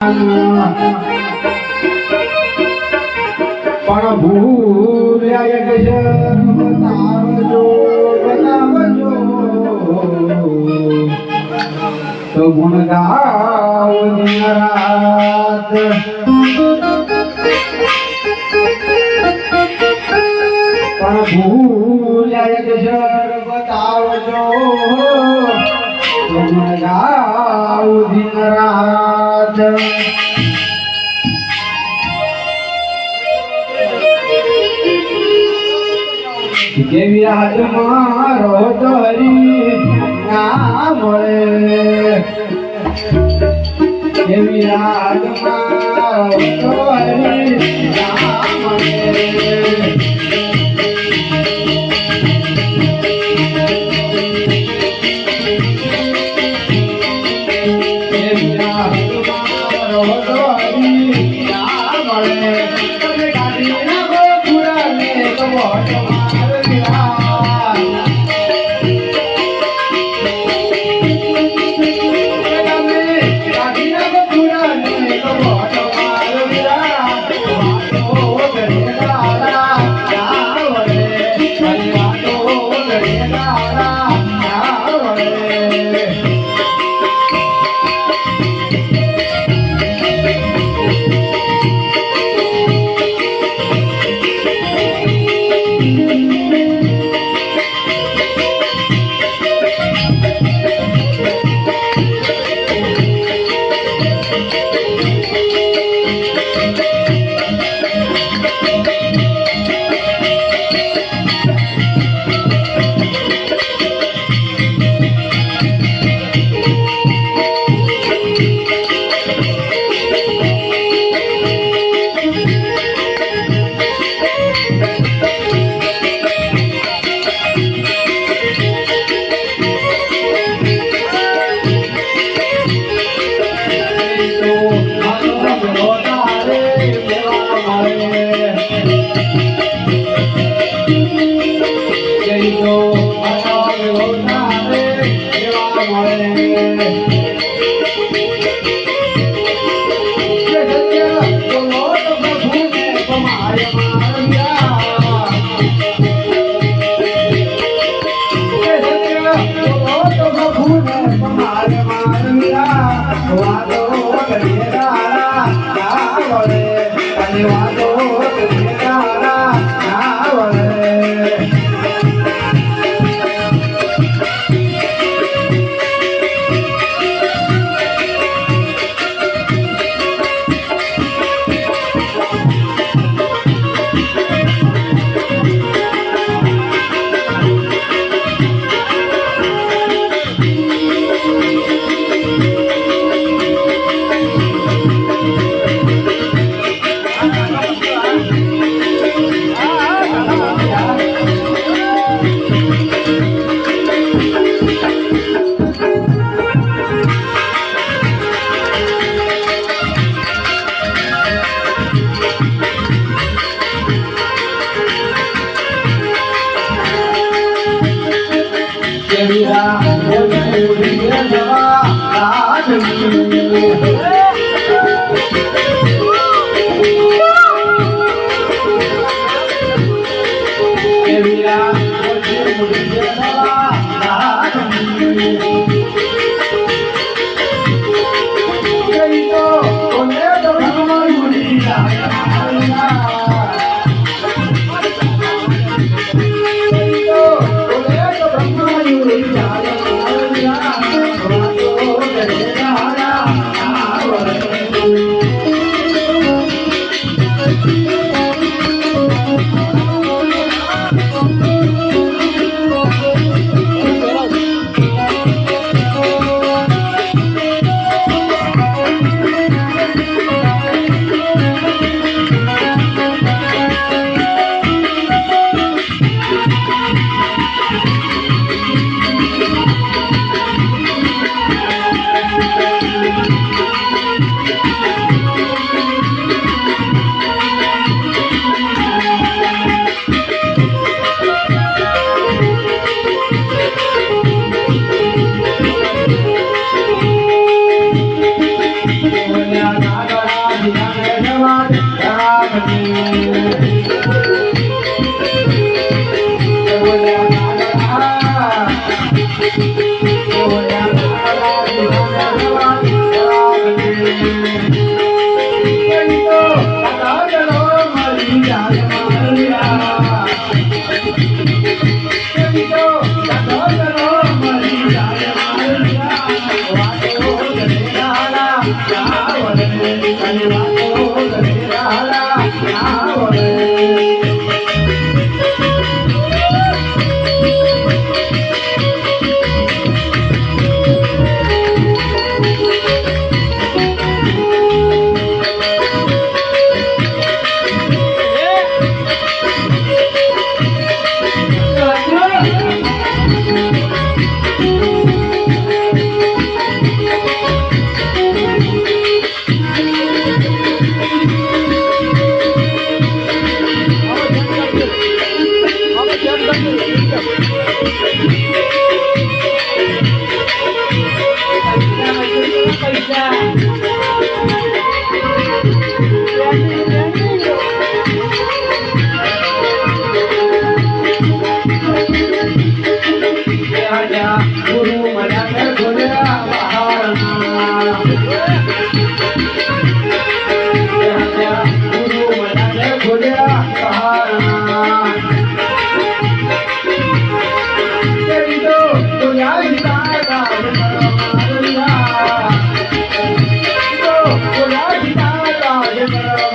પણ ભૂલ્યા એક બતાવજો બતાવજો તો ગુણ ગાવ દિન રાત પણ ભૂલ્યા એક બતાવજો તો ગુણ ગાવ દિન રાત કેવી હાથમાં રહો તો હરી ના મળે કેવી હાથમાં રહો તો હરી ના મળે કેવી હાથમાં રહો તો હરી ના મળે તમે ગાડી નાખો પુરાને તો કેવી તો કાગળો મળી જાય મારા કેવી તો કાગળો મળી જાય મારા વાતો ગરેલા આવડે અને વાતો ગરેલા આવડે ગુરુ મને ખોલ્યા બહારના ગુરુ મને ખોલ્યા બહારના કેવી તો ખોલ્યા તારા મારા તો ખોલ્યા તારા